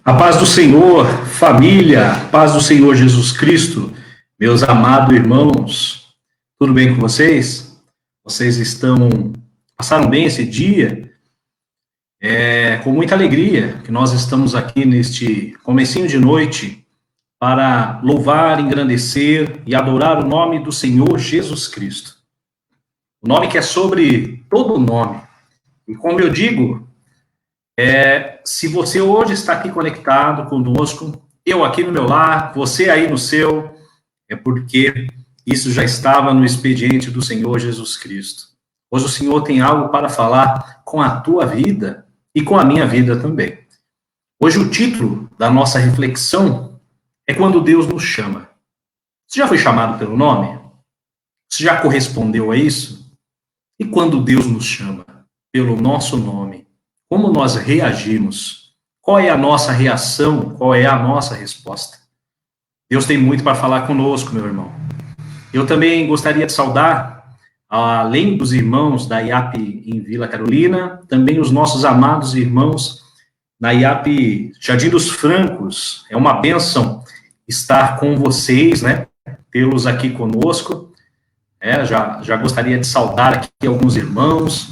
A paz do Senhor, família, paz do Senhor Jesus Cristo, meus amados irmãos, tudo bem com vocês? Passaram bem esse dia? É com muita alegria que nós estamos aqui neste comecinho de noite para louvar, engrandecer e adorar o nome do Senhor Jesus Cristo. O nome que é sobre todo o nome. E como eu digo, se você hoje está aqui conectado conosco, eu aqui no meu lar, você aí no seu, é porque isso já estava no expediente do Senhor Jesus Cristo. Hoje o Senhor tem algo para falar com a tua vida e com a minha vida também. Hoje o título da nossa reflexão é Quando Deus nos chama. Você já foi chamado pelo nome? Você já correspondeu a isso? E quando Deus nos chama pelo nosso nome, como nós reagimos? Qual é a nossa reação? Qual é a nossa resposta? Deus tem muito para falar conosco, meu irmão. Eu também gostaria de saudar, além dos irmãos da IAP em Vila Carolina, também os nossos amados irmãos na IAP Jardim dos Francos. É uma bênção estar com vocês, né? Tê-los aqui conosco. Já gostaria de saudar aqui alguns irmãos,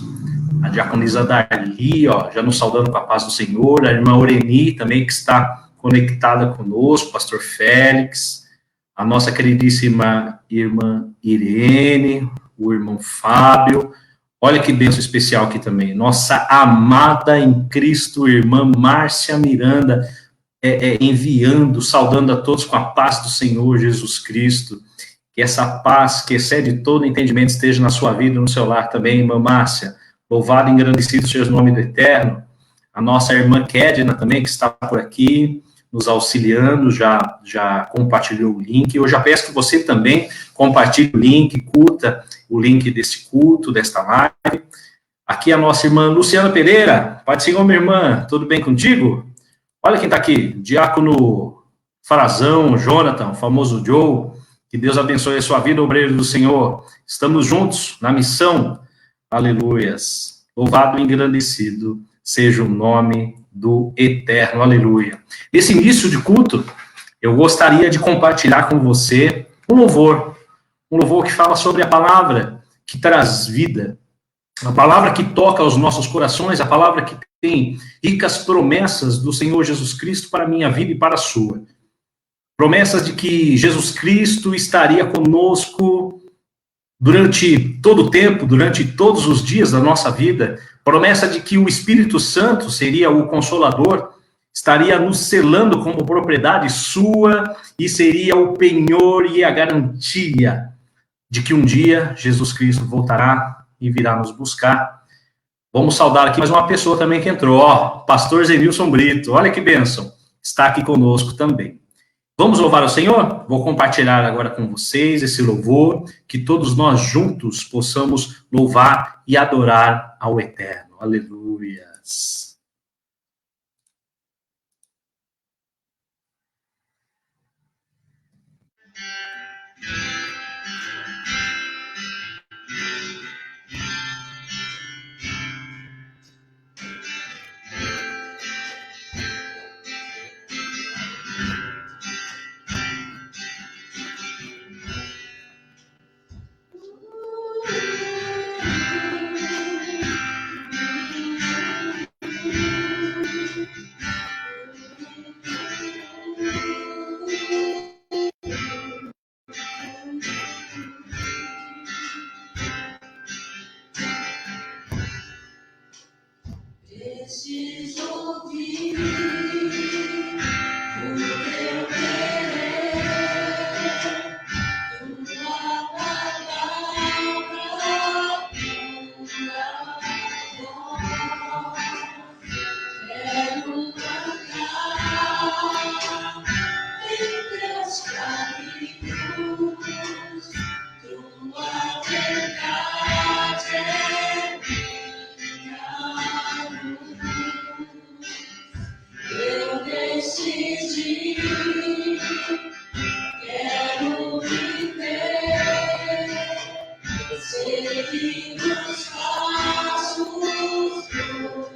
a diaconisa Darli, já nos saudando com a paz do Senhor, a irmã Oreni também, que está conectada conosco, pastor Félix, a nossa queridíssima irmã Irene, o irmão Fábio, olha que bênção especial aqui também, nossa amada em Cristo irmã Márcia Miranda, enviando, saudando a todos com a paz do Senhor Jesus Cristo, que essa paz que excede todo entendimento esteja na sua vida, no seu lar também, irmã Márcia. Louvado e engrandecido seja o nome do Eterno. A nossa irmã Kedna também, que está por aqui, nos auxiliando, já compartilhou o link. Eu já peço que você também compartilhe o link, curta o link desse culto, desta live. Aqui a nossa irmã Luciana Pereira. Pai do Senhor, minha irmã, tudo bem contigo? Olha quem está aqui, Diácono Frazão, Jonathan, o famoso Joe. Que Deus abençoe a sua vida, obreiro do Senhor. Estamos juntos na missão. Aleluias. Louvado e engrandecido seja o nome do Eterno. Aleluia. Nesse início de culto, eu gostaria de compartilhar com você um louvor que fala sobre a palavra que traz vida, a palavra que toca os nossos corações, a palavra que tem ricas promessas do Senhor Jesus Cristo para a minha vida e para a sua. Promessas de que Jesus Cristo estaria conosco durante todo o tempo, durante todos os dias da nossa vida. Promessa de que o Espírito Santo seria o Consolador, estaria nos selando como propriedade sua e seria o penhor e a garantia de que um dia Jesus Cristo voltará e virá nos buscar. Vamos saudar aqui mais uma pessoa também que entrou, pastor Zenilson Brito, olha que bênção, está aqui conosco também. Vamos louvar o Senhor? Vou compartilhar agora com vocês esse louvor, que todos nós juntos possamos louvar e adorar ao Eterno. Aleluias. Preciso ouvir o teu querer, tua palavra, tua voz. Quero cantar em teus caminhos, tua verdade é minha luz. Eu decidi, quero viver, seguir os passos do Senhor.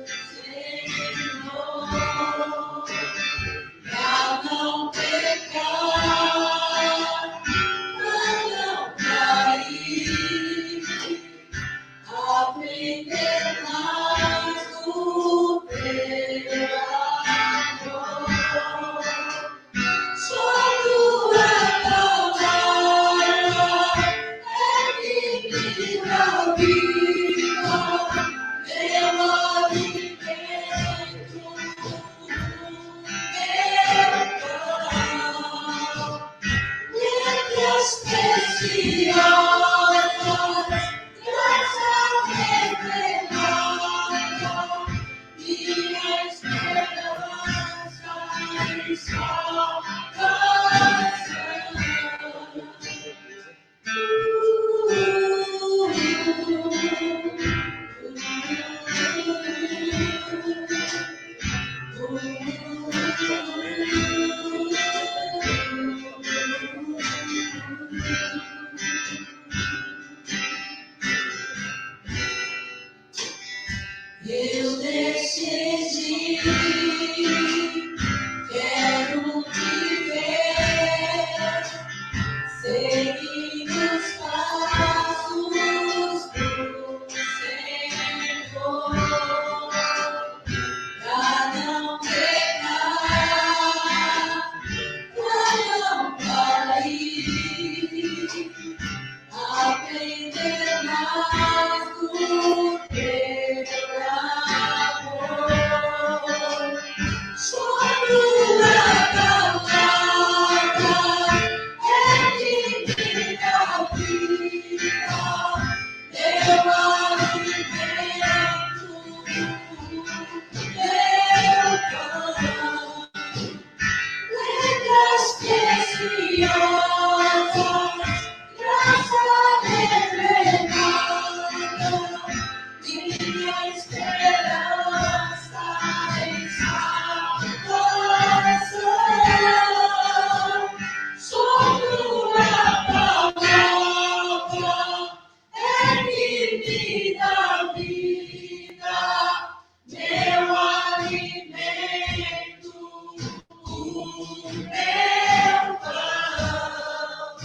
aprender mais do teu amor. Sobre a palavra é que me dá vida, meu alimento, meu pão. Letras preciosas, graça revelada, minha esperança em salvação. Sobre a palavra é que me dá vida, meu alimento, o meu pão.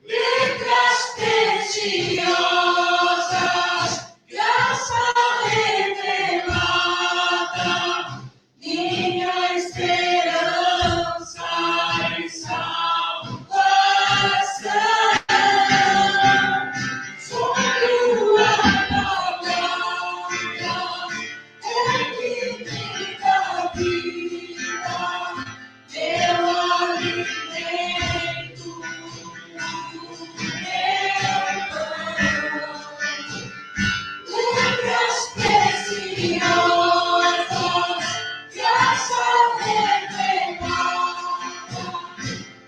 Letras preciosas, graça revelada, minha esperança em salvação. Sobre a palavra é que me dá vida, meu alimento, meu pão. Letras preciosas, graça revelada,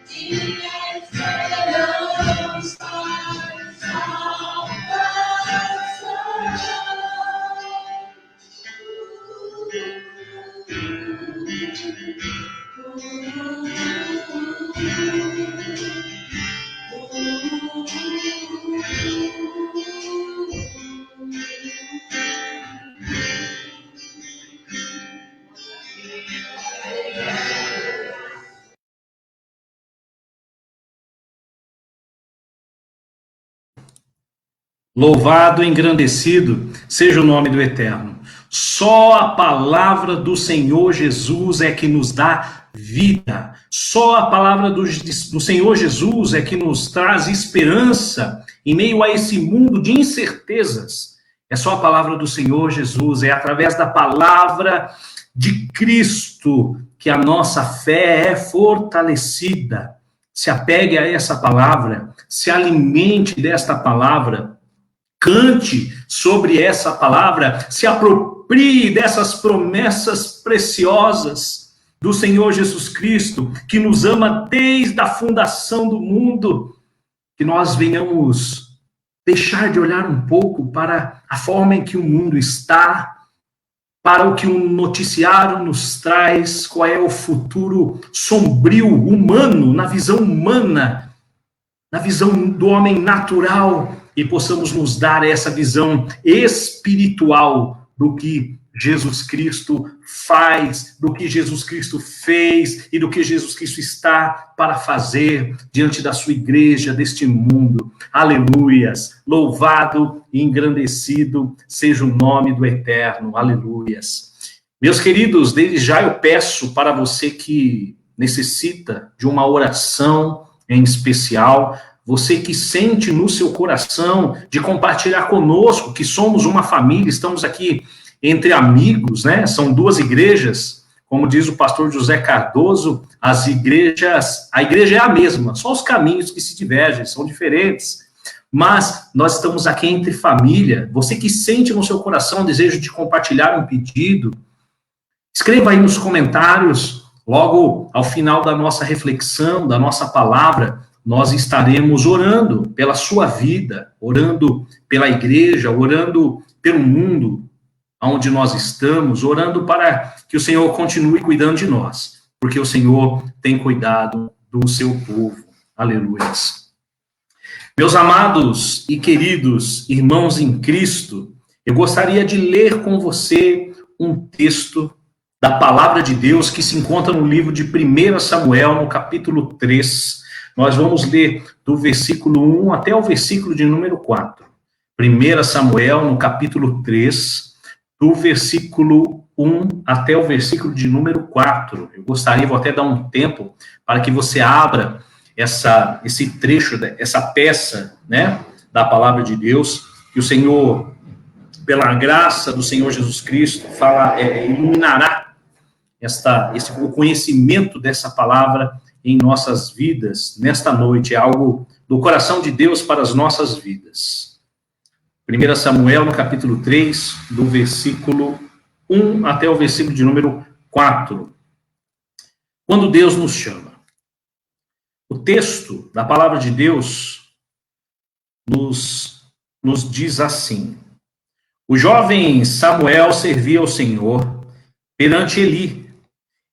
minha esperança em Louvado e engrandecido seja o nome do Eterno. Só a palavra do Senhor Jesus é que nos dá vida. Só a palavra do Senhor Jesus é que nos traz esperança em meio a esse mundo de incertezas. É só a palavra do Senhor Jesus, é através da palavra de Cristo que a nossa fé é fortalecida. Se apegue a essa palavra, se alimente desta palavra, cante sobre essa palavra, se aproprie dessas promessas preciosas do Senhor Jesus Cristo, que nos ama desde a fundação do mundo, que nós venhamos deixar de olhar um pouco para a forma em que o mundo está, para o que o noticiário nos traz, qual é o futuro sombrio, humano, na visão humana, na visão do homem natural, e possamos nos dar essa visão espiritual do que Jesus Cristo faz, do que Jesus Cristo fez e do que Jesus Cristo está para fazer diante da sua igreja, deste mundo. Aleluias! Louvado e engrandecido seja o nome do Eterno. Aleluias! Meus queridos, desde já eu peço para você que necessita de uma oração em especial, você que sente no seu coração de compartilhar conosco, que somos uma família, estamos aqui entre amigos, né? São duas igrejas, como diz o pastor José Cardoso, a igreja é a mesma, só os caminhos que se divergem, são diferentes, mas nós estamos aqui entre família. Você que sente no seu coração o desejo de compartilhar um pedido, escreva aí nos comentários, logo ao final da nossa reflexão, da nossa palavra, nós estaremos orando pela sua vida, orando pela igreja, orando pelo mundo onde nós estamos, orando para que o Senhor continue cuidando de nós, porque o Senhor tem cuidado do seu povo. Aleluia. Meus amados e queridos irmãos em Cristo, eu gostaria de ler com você um texto da palavra de Deus que se encontra no livro de 1 Samuel, no capítulo 3. Nós vamos ler do versículo 1 até o versículo de número 4. 1 Samuel, no capítulo 3, do versículo 1 até o versículo de número 4. Eu gostaria, vou até dar um tempo para que você abra esse trecho, essa peça, né, da palavra de Deus, que o Senhor, pela graça do Senhor Jesus Cristo, iluminará o conhecimento dessa palavra em nossas vidas, nesta noite. É algo do coração de Deus para as nossas vidas. 1 Samuel, no capítulo 3, do versículo 1 até o versículo de número 4. Quando Deus nos chama. O texto da palavra de Deus nos diz assim: o jovem Samuel servia ao Senhor perante Eli.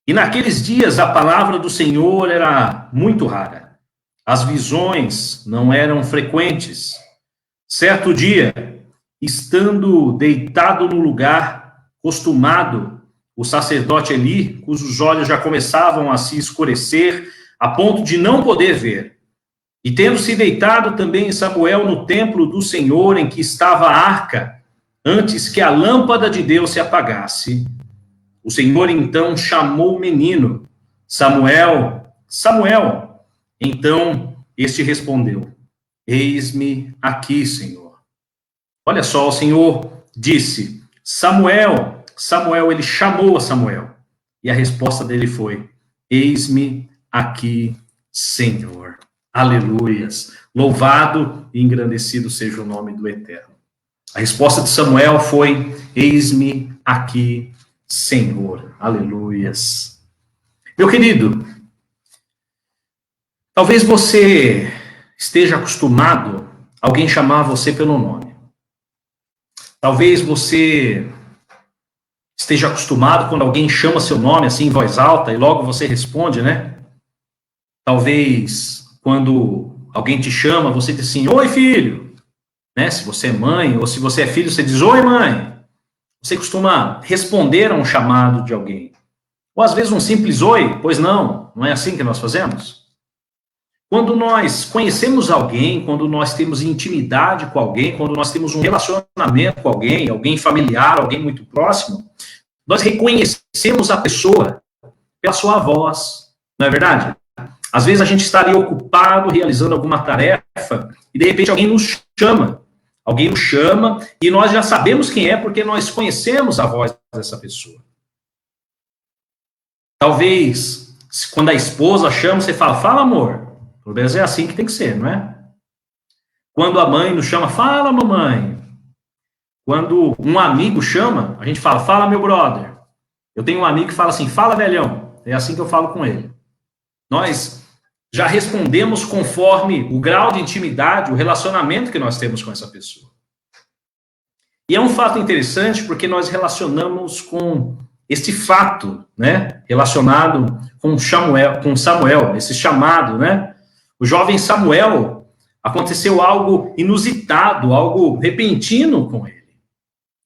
E naqueles dias a palavra do Senhor era muito rara. As visões não eram frequentes. Certo dia, estando deitado no lugar costumado, o sacerdote Eli, cujos olhos já começavam a se escurecer, a ponto de não poder ver, e tendo se deitado também Samuel no templo do Senhor, em que estava a arca, antes que a lâmpada de Deus se apagasse, o Senhor então chamou o menino: Samuel, Samuel. Então este respondeu: eis-me aqui, Senhor. Olha só, o Senhor disse: Samuel, Samuel. Ele chamou a Samuel, e a resposta dele foi: eis-me aqui, Senhor. Aleluias. Louvado e engrandecido seja o nome do Eterno. A resposta de Samuel foi: eis-me aqui, Senhor. Aleluias. Meu querido, talvez você esteja acostumado a alguém chamar você pelo nome. Talvez você esteja acostumado quando alguém chama seu nome assim em voz alta e logo você responde, né? Talvez quando alguém te chama, você diz assim: oi, filho. Né? Se você é mãe ou se você é filho, você diz: oi, mãe. Você costuma responder a um chamado de alguém. Ou às vezes um simples oi, pois não. Não é assim que nós fazemos? Quando nós conhecemos alguém, quando nós temos intimidade com alguém, quando nós temos um relacionamento com alguém, alguém familiar, alguém muito próximo, nós reconhecemos a pessoa pela sua voz. Não é verdade? Às vezes a gente está ali ocupado, realizando alguma tarefa, e de repente alguém nos chama. Alguém nos chama e nós já sabemos quem é porque nós conhecemos a voz dessa pessoa. Talvez, quando a esposa chama, você fala: fala, amor. Pelo menos é assim que tem que ser, não é? Quando a mãe nos chama: fala, mamãe. Quando um amigo chama, a gente fala: fala, meu brother. Eu tenho um amigo que fala assim: fala, velhão. É assim que eu falo com ele. Nós já respondemos conforme o grau de intimidade, o relacionamento que nós temos com essa pessoa. E é um fato interessante porque nós relacionamos com este fato, né, relacionado com Samuel, esse chamado, né? O jovem Samuel, aconteceu algo inusitado, algo repentino com ele.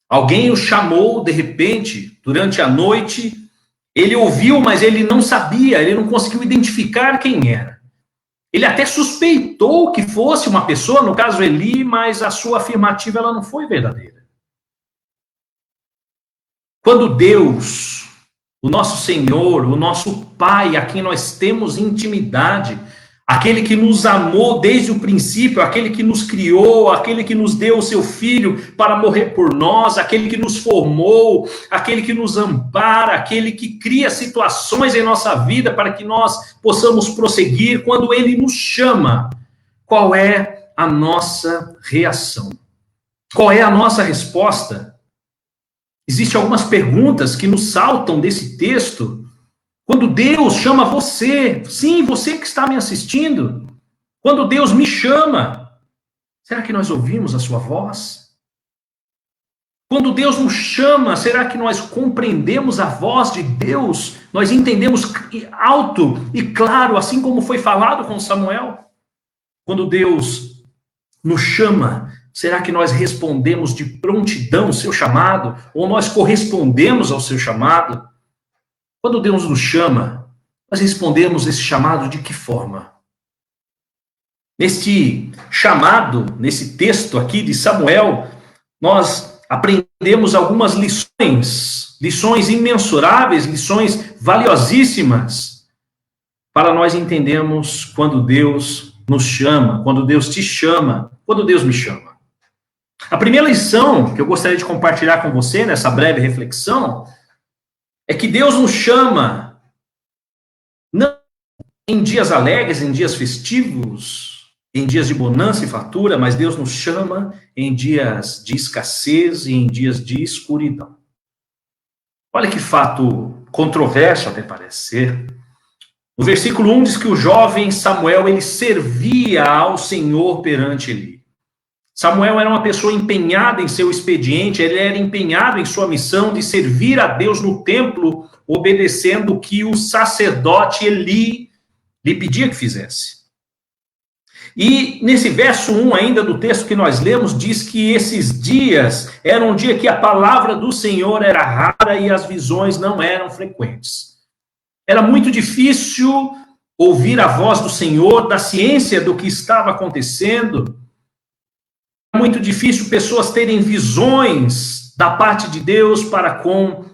Alguém o chamou de repente, durante a noite. Ele ouviu, mas ele não sabia, ele não conseguiu identificar quem era. Ele até suspeitou que fosse uma pessoa, no caso Eli, mas a sua afirmativa ela não foi verdadeira. Quando Deus, o nosso Senhor, o nosso Pai, a quem nós temos intimidade, aquele que nos amou desde o princípio, aquele que nos criou, aquele que nos deu o seu Filho para morrer por nós, aquele que nos formou, aquele que nos ampara, aquele que cria situações em nossa vida para que nós possamos prosseguir, quando Ele nos chama, qual é a nossa reação? Qual é a nossa resposta? Existem algumas perguntas que nos saltam desse texto. Quando Deus chama você, sim, você que está me assistindo, quando Deus me chama, será que nós ouvimos a sua voz? Quando Deus nos chama, será que nós compreendemos a voz de Deus? Nós entendemos alto e claro, assim como foi falado com Samuel? Quando Deus nos chama, será que nós respondemos de prontidão ao seu chamado? Ou nós correspondemos ao seu chamado? Quando Deus nos chama, nós respondemos esse chamado de que forma? Neste chamado, nesse texto aqui de Samuel, nós aprendemos algumas lições imensuráveis, lições valiosíssimas, para nós entendermos quando Deus nos chama, quando Deus te chama, quando Deus me chama. A primeira lição que eu gostaria de compartilhar com você nessa breve reflexão é que Deus nos chama não em dias alegres, em dias festivos, em dias de bonança e fartura, mas Deus nos chama em dias de escassez e em dias de escuridão. Olha que fato controverso até parece ser. No versículo 1 diz que o jovem Samuel, ele servia ao Senhor perante Eli. Samuel era uma pessoa empenhada em seu expediente, ele era empenhado em sua missão de servir a Deus no templo, obedecendo o que o sacerdote Eli lhe pedia que fizesse. E nesse verso 1 ainda do texto que nós lemos, diz que esses dias eram um dia que a palavra do Senhor era rara e as visões não eram frequentes. Era muito difícil ouvir a voz do Senhor, da ciência do que estava acontecendo. Era muito difícil pessoas terem visões da parte de Deus para com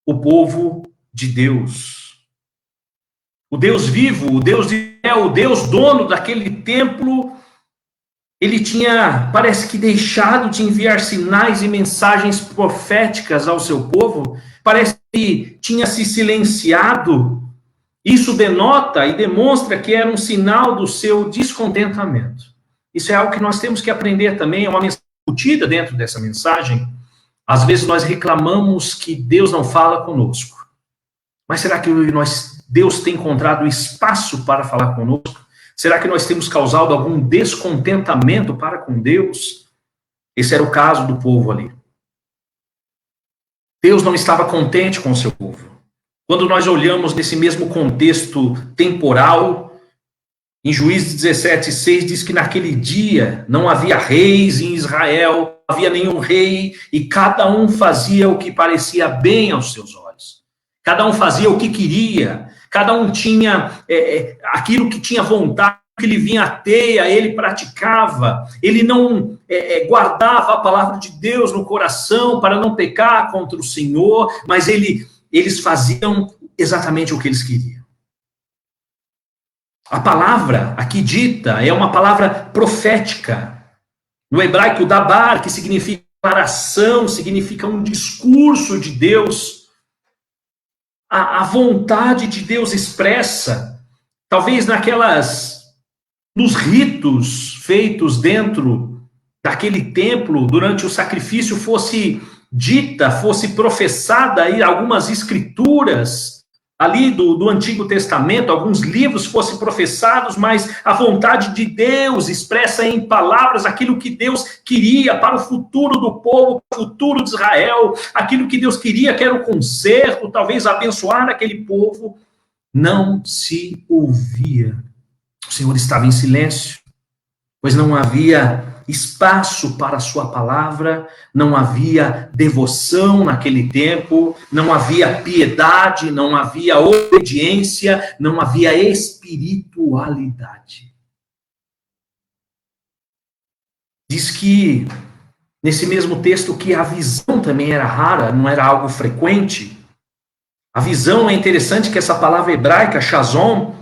o povo de Deus. O Deus vivo, o Deus de Israel, o Deus dono daquele templo, ele tinha, parece que, deixado de enviar sinais e mensagens proféticas ao seu povo, parece que tinha se silenciado. Isso denota e demonstra que era um sinal do seu descontentamento. Isso é algo que nós temos que aprender também, é uma mensagem discutida dentro dessa mensagem. Às vezes nós reclamamos que Deus não fala conosco. Mas será que Deus tem encontrado espaço para falar conosco? Será que nós temos causado algum descontentamento para com Deus? Esse era o caso do povo ali. Deus não estava contente com o seu povo. Quando nós olhamos nesse mesmo contexto temporal, em Juízes 17:6 diz que naquele dia não havia reis em Israel, não havia nenhum rei, e cada um fazia o que parecia bem aos seus olhos. Cada um fazia o que queria, cada um tinha aquilo que tinha vontade, que lhe vinha à teia, ele praticava, ele não guardava a palavra de Deus no coração para não pecar contra o Senhor, mas eles faziam exatamente o que eles queriam. A palavra aqui dita é uma palavra profética. No hebraico, dabar, que significa declaração, significa um discurso de Deus. A vontade de Deus expressa, talvez nos ritos feitos dentro daquele templo, durante o sacrifício, fosse professada aí algumas escrituras ali do Antigo Testamento, alguns livros fossem professados, mas a vontade de Deus expressa em palavras aquilo que Deus queria para o futuro do povo, para o futuro de Israel, aquilo que Deus queria, que era o conserto, talvez abençoar aquele povo, não se ouvia. O Senhor estava em silêncio, pois não havia espaço para a sua palavra, não havia devoção naquele tempo, não havia piedade, não havia obediência, não havia espiritualidade. Diz que, nesse mesmo texto, que a visão também era rara, não era algo frequente. A visão é interessante que essa palavra hebraica, shazon,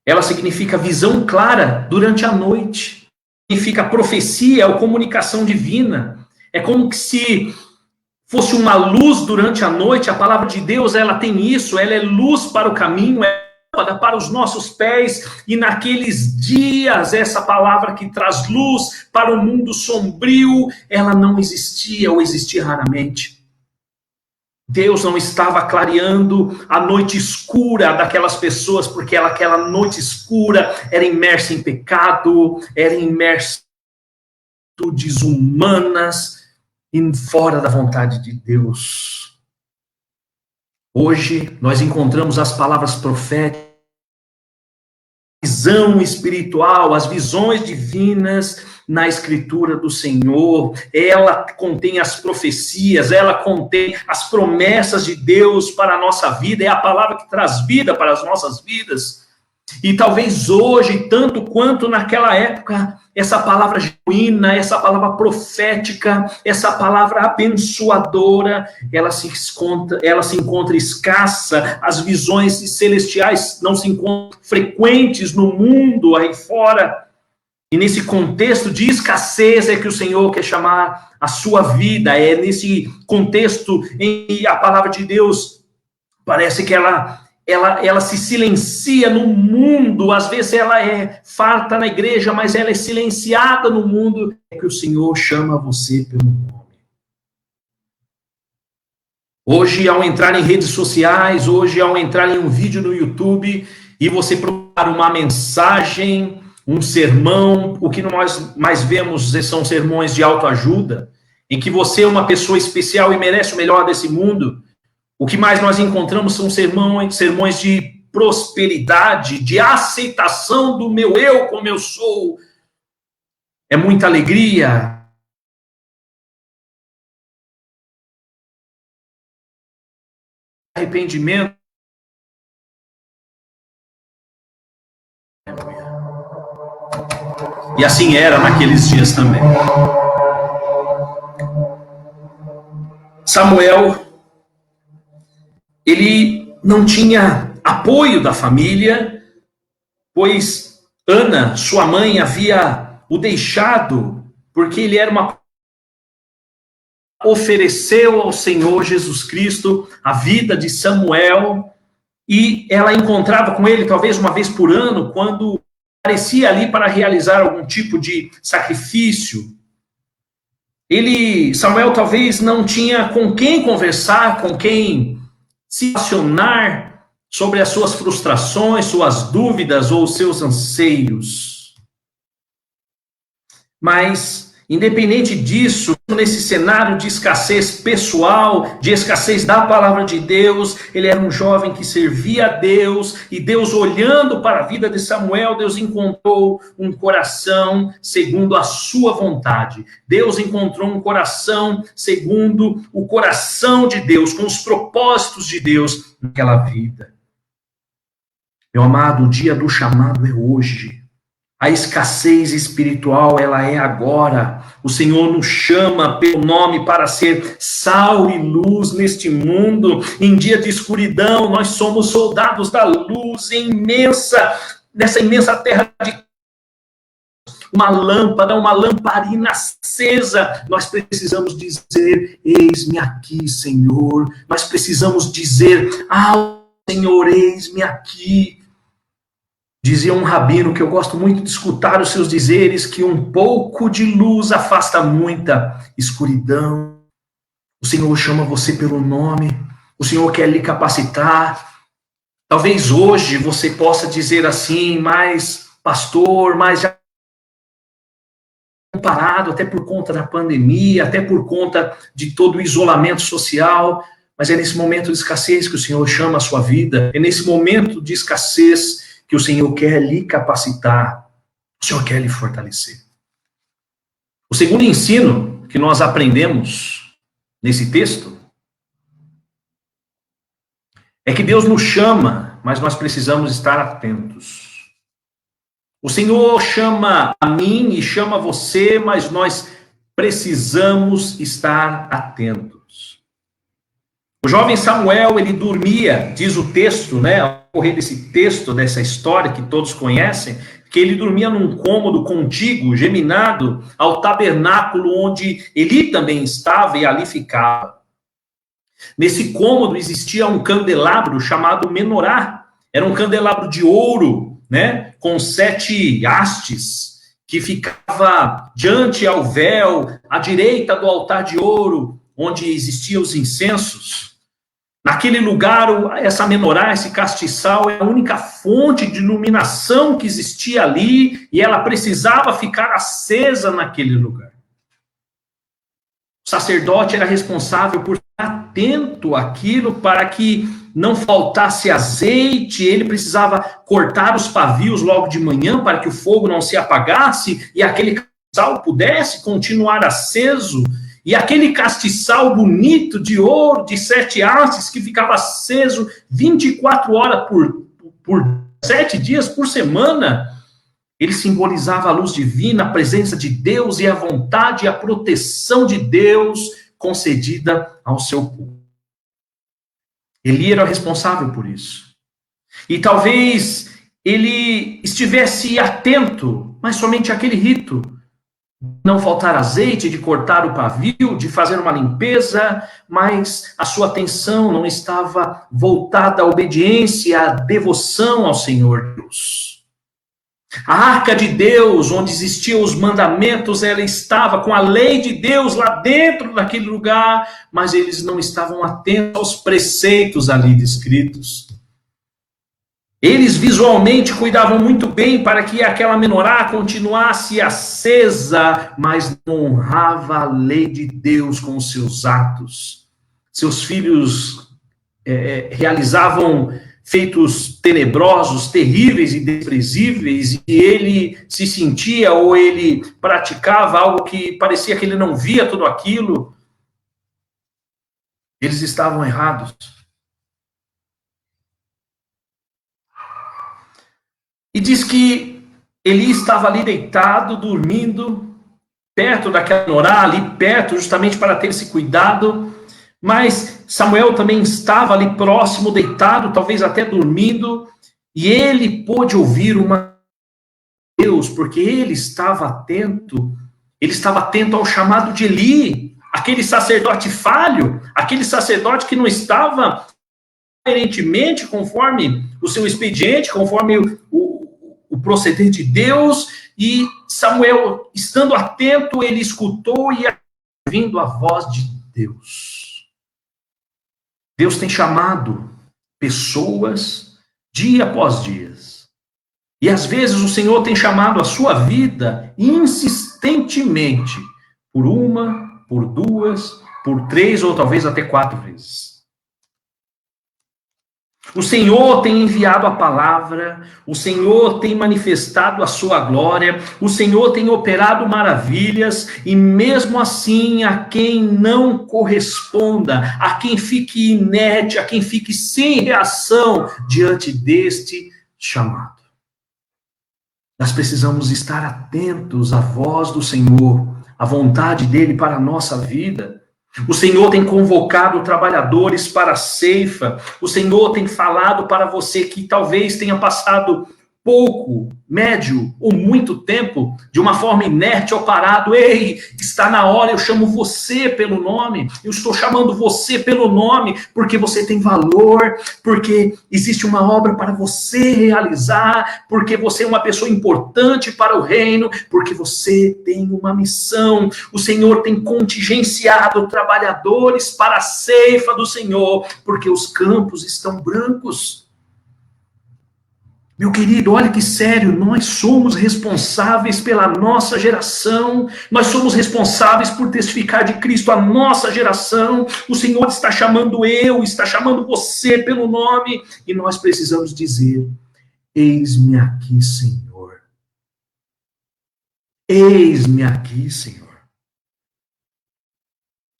ela significa visão clara durante a noite. Significa profecia ou comunicação divina. É como se fosse uma luz durante a noite. A palavra de Deus, ela tem isso, ela é luz para o caminho, é lâmpada para os nossos pés, e naqueles dias, essa palavra que traz luz para o mundo sombrio, ela não existia ou existia raramente. Deus não estava clareando a noite escura daquelas pessoas, porque aquela noite escura era imersa em pecado, era imersa em atitudes humanas e fora da vontade de Deus. Hoje, nós encontramos as palavras proféticas, a visão espiritual, as visões divinas na Escritura do Senhor. Ela contém as profecias, ela contém as promessas de Deus para a nossa vida, é a palavra que traz vida para as nossas vidas. E talvez hoje, tanto quanto naquela época, essa palavra genuína, essa palavra profética, essa palavra abençoadora, ela se encontra escassa, as visões celestiais não se encontram frequentes no mundo aí fora. E nesse contexto de escassez é que o Senhor quer chamar a sua vida. É nesse contexto em que a palavra de Deus parece que ela se silencia no mundo. Às vezes ela é farta na igreja, mas ela é silenciada no mundo. É que o Senhor chama você pelo nome. Hoje, ao entrar em redes sociais, hoje, ao entrar em um vídeo no YouTube, e você procurar uma mensagem, um sermão, o que nós mais vemos são sermões de autoajuda, em que você é uma pessoa especial e merece o melhor desse mundo. O que mais nós encontramos são sermões de prosperidade, de aceitação do meu eu como eu sou. É muita alegria. Arrependimento. E assim era naqueles dias também. Samuel, ele não tinha apoio da família, pois Ana, sua mãe, havia o deixado, porque ele era uma... ofereceu ao Senhor Jesus Cristo a vida de Samuel, e ela encontrava com ele talvez uma vez por ano, quando aparecia ali para realizar algum tipo de sacrifício. Samuel talvez não tinha com quem conversar, com quem se relacionar sobre as suas frustrações, suas dúvidas ou seus anseios. Mas, independente disso, nesse cenário de escassez pessoal, de escassez da palavra de Deus, ele era um jovem que servia a Deus, e Deus, olhando para a vida de Samuel, Deus encontrou um coração segundo a sua vontade. Deus encontrou um coração segundo o coração de Deus, com os propósitos de Deus naquela vida. Meu amado, o dia do chamado é hoje. A escassez espiritual, ela é agora. O Senhor nos chama pelo nome para ser sal e luz neste mundo. Em dia de escuridão, nós somos soldados da luz nessa imensa terra de uma lâmpada, uma lamparina acesa. Nós precisamos dizer: eis-me aqui, Senhor. Nós precisamos dizer: Senhor, eis-me aqui. Dizia um rabino, que eu gosto muito de escutar os seus dizeres, que um pouco de luz afasta muita escuridão. O Senhor chama você pelo nome, o Senhor quer lhe capacitar. Talvez hoje você possa dizer assim: mas pastor, mas já parado, até por conta da pandemia, até por conta de todo o isolamento social. Mas é nesse momento de escassez que o Senhor chama a sua vida, é nesse momento de escassez que o Senhor quer lhe capacitar, o Senhor quer lhe fortalecer. O segundo ensino que nós aprendemos nesse texto é que Deus nos chama, mas nós precisamos estar atentos. O Senhor chama a mim e chama você, mas nós precisamos estar atentos. O jovem Samuel, ele dormia, diz o texto, né, ao correr desse texto, dessa história que todos conhecem, que ele dormia num cômodo contíguo, geminado ao tabernáculo onde Eli também estava e ali ficava. Nesse cômodo existia um candelabro chamado menorá. Era um candelabro de ouro, né, com 7 hastes, que ficava diante ao véu, à direita do altar de ouro, onde existiam os incensos. Naquele lugar, essa menorá, esse castiçal, é a única fonte de iluminação que existia ali, e ela precisava ficar acesa naquele lugar. O sacerdote era responsável por estar atento àquilo para que não faltasse azeite. Ele precisava cortar os pavios logo de manhã para que o fogo não se apagasse e aquele castiçal pudesse continuar aceso. E aquele castiçal bonito de ouro, de 7 hastes, que ficava aceso 24 horas por 7 dias por semana, ele simbolizava a luz divina, a presença de Deus e a vontade e a proteção de Deus concedida ao seu povo. Eli era responsável por isso. E talvez ele estivesse atento mas somente aquele rito. Não faltar azeite, de cortar o pavio, de fazer uma limpeza, mas a sua atenção não estava voltada à obediência, à devoção ao Senhor Deus. A arca de Deus, onde existiam os mandamentos, ela estava com a lei de Deus lá dentro daquele lugar, mas eles não estavam atentos aos preceitos ali descritos. Eles visualmente cuidavam muito bem para que aquela menorá continuasse acesa, mas não honrava a lei de Deus com os seus atos. Seus filhos realizavam feitos tenebrosos, terríveis e desprezíveis, e ele se sentia ou ele praticava algo que parecia que ele não via tudo aquilo. Eles estavam errados. E diz que Eli estava ali deitado, dormindo, perto daquela menorá, ali perto, justamente para ter esse cuidado. Mas Samuel também estava ali próximo, deitado, talvez até dormindo. E ele pôde ouvir uma Deus, porque ele estava atento ao chamado de Eli, aquele sacerdote falho, aquele sacerdote que não estava coerentemente conforme o seu expediente, conforme o proceder de Deus, e Samuel, estando atento, ele escutou e ouvindo a voz de Deus. Deus tem chamado pessoas dia após dia. E às vezes o Senhor tem chamado a sua vida insistentemente, por uma, por duas, por três ou talvez até 4 vezes. O Senhor tem enviado a palavra, o Senhor tem manifestado a sua glória, o Senhor tem operado maravilhas, e mesmo assim, a quem não corresponda, a quem fique inerte, a quem fique sem reação diante deste chamado. Nós precisamos estar atentos à voz do Senhor, à vontade dele para a nossa vida. O Senhor tem convocado trabalhadores para a ceifa. O Senhor tem falado para você que talvez tenha passado pouco, médio ou muito tempo de uma forma inerte ou parado. Ei, está na hora, eu chamo você pelo nome. Eu estou chamando você pelo nome porque você tem valor, porque existe uma obra para você realizar, porque você é uma pessoa importante para o reino, porque você tem uma missão. O Senhor tem contingenciado trabalhadores para a ceifa do Senhor, porque os campos estão brancos. Meu querido, olha que sério, nós somos responsáveis pela nossa geração, nós somos responsáveis por testificar de Cristo a nossa geração. O Senhor está chamando está chamando você pelo nome, e nós precisamos dizer: eis-me aqui, Senhor. Eis-me aqui, Senhor.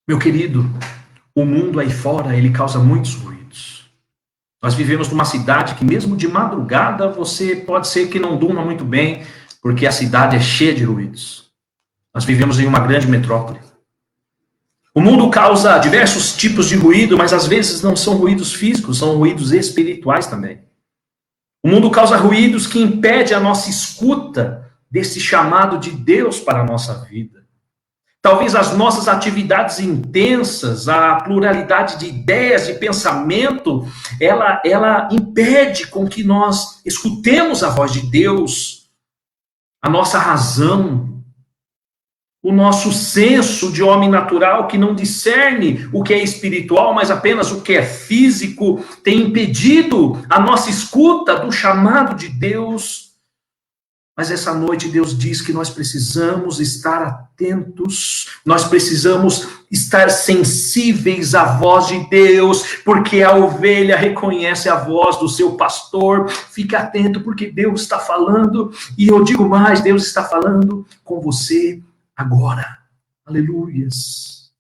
Meu querido, o mundo aí fora, ele causa muitos ruídos. Nós vivemos numa cidade que mesmo de madrugada você pode ser que não durma muito bem, porque a cidade é cheia de ruídos. Nós vivemos em uma grande metrópole. O mundo causa diversos tipos de ruído, mas às vezes não são ruídos físicos, são ruídos espirituais também. O mundo causa ruídos que impedem a nossa escuta desse chamado de Deus para a nossa vida. Talvez as nossas atividades intensas, a pluralidade de ideias, de pensamento, ela impede com que nós escutemos a voz de Deus, a nossa razão, o nosso senso de homem natural que não discerne o que é espiritual, mas apenas o que é físico, tem impedido a nossa escuta do chamado de Deus. Mas essa noite Deus diz que nós precisamos estar atentos, nós precisamos estar sensíveis à voz de Deus, porque a ovelha reconhece a voz do seu pastor. Fique atento, porque Deus está falando, e eu digo mais, Deus está falando com você agora. Aleluias.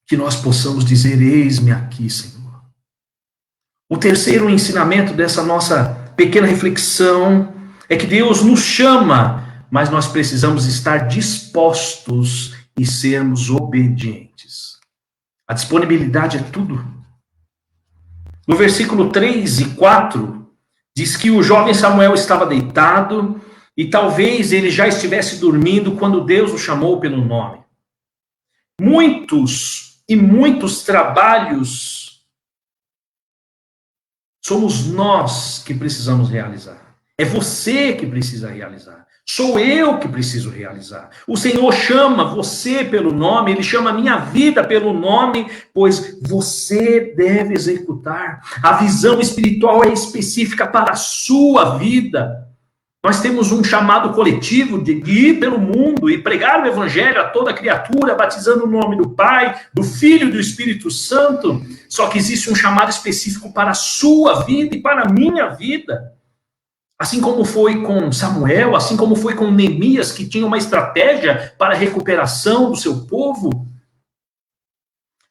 Que nós possamos dizer: eis-me aqui, Senhor. O terceiro ensinamento dessa nossa pequena reflexão é que Deus nos chama, mas nós precisamos estar dispostos e sermos obedientes. A disponibilidade é tudo. No versículo 3 e 4, Diz que o jovem Samuel estava deitado e talvez ele já estivesse dormindo quando Deus o chamou pelo nome. Muitos trabalhos somos nós que precisamos realizar. É você que precisa realizar. Sou eu que preciso realizar. O Senhor chama você pelo nome, Ele chama a minha vida pelo nome, pois você deve executar. A visão espiritual é específica para a sua vida. Nós temos um chamado coletivo de ir pelo mundo e pregar o evangelho a toda criatura, batizando o nome do Pai, do Filho e do Espírito Santo. Só que existe um chamado específico para a sua vida e para a minha vida. Assim como foi com Samuel, assim como foi com Neemias, que tinha uma estratégia para a recuperação do seu povo.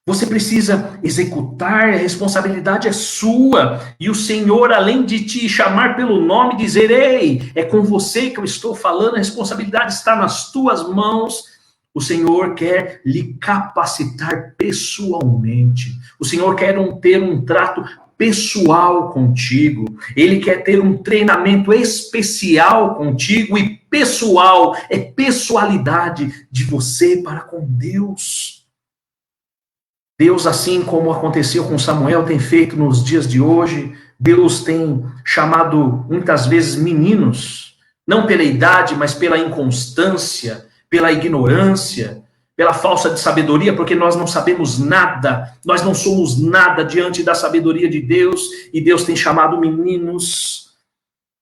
Você precisa executar, a responsabilidade é sua. E o Senhor, além de te chamar pelo nome, dizer, ei, é com você que eu estou falando, a responsabilidade está nas tuas mãos. O Senhor quer lhe capacitar pessoalmente. O Senhor quer ter um trato pessoal contigo. Ele quer ter um treinamento especial contigo, e pessoal é pessoalidade de você para com Deus. Deus, assim como aconteceu com Samuel, tem feito nos dias de hoje. Deus tem chamado muitas vezes meninos, não pela idade, mas pela inconstância, pela ignorância, pela falta de sabedoria, porque nós não sabemos nada, nós não somos nada diante da sabedoria de Deus, e Deus tem chamado meninos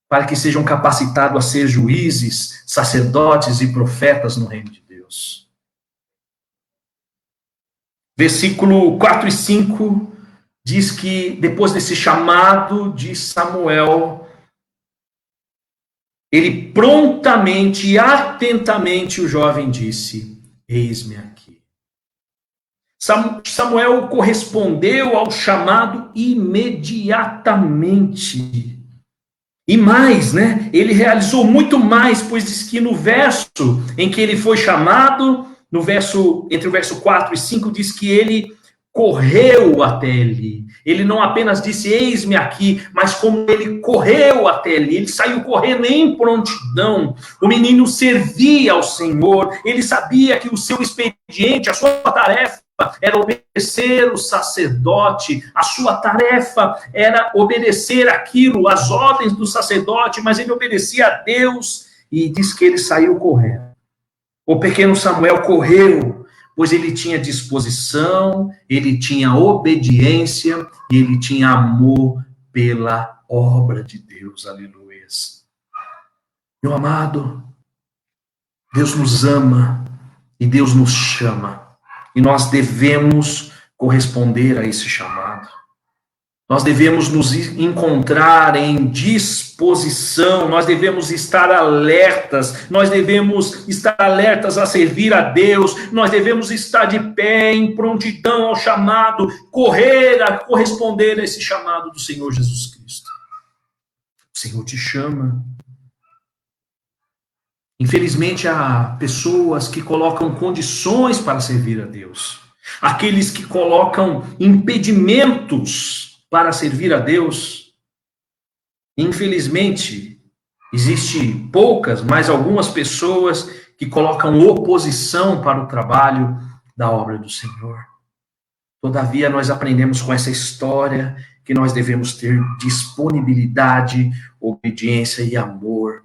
para que sejam capacitados a ser juízes, sacerdotes e profetas no reino de Deus. Versículo 4 e 5 diz que depois desse chamado de Samuel, ele prontamente e atentamente, o jovem disse, eis-me aqui. Samuel correspondeu ao chamado imediatamente. E mais, né? Ele realizou muito mais, pois diz que no verso em que ele foi chamado, entre o verso 4 e 5, diz que ele correu até ele. Ele não apenas disse, eis-me aqui, mas como ele correu até ele. Ele saiu correndo em prontidão. O menino servia ao Senhor. Ele sabia que o seu expediente, a sua tarefa, era obedecer o sacerdote. A sua tarefa era obedecer aquilo, as ordens do sacerdote, mas ele obedecia a Deus, e diz que ele saiu correndo. O pequeno Samuel correu, pois ele tinha disposição, ele tinha obediência e ele tinha amor pela obra de Deus. Aleluia. Meu amado, Deus nos ama e Deus nos chama. E nós devemos corresponder a esse chamado. Nós devemos nos encontrar em disposição, nós devemos estar alertas, a servir a Deus, nós devemos estar de pé, em prontidão ao chamado, correr a corresponder a esse chamado do Senhor Jesus Cristo. O Senhor te chama. Infelizmente, há pessoas que colocam condições para servir a Deus. Aqueles que colocam impedimentos para servir a Deus. Infelizmente, existe poucas, mas algumas pessoas que colocam oposição para o trabalho da obra do Senhor. Todavia, nós aprendemos com essa história que nós devemos ter disponibilidade, obediência e amor.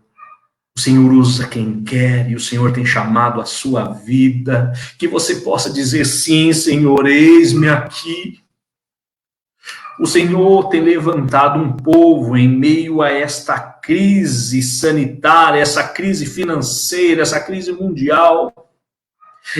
O Senhor usa quem quer, e o Senhor tem chamado a sua vida, que você possa dizer, sim, Senhor, eis-me aqui. O Senhor tem levantado um povo em meio a esta crise sanitária, essa crise financeira, essa crise mundial.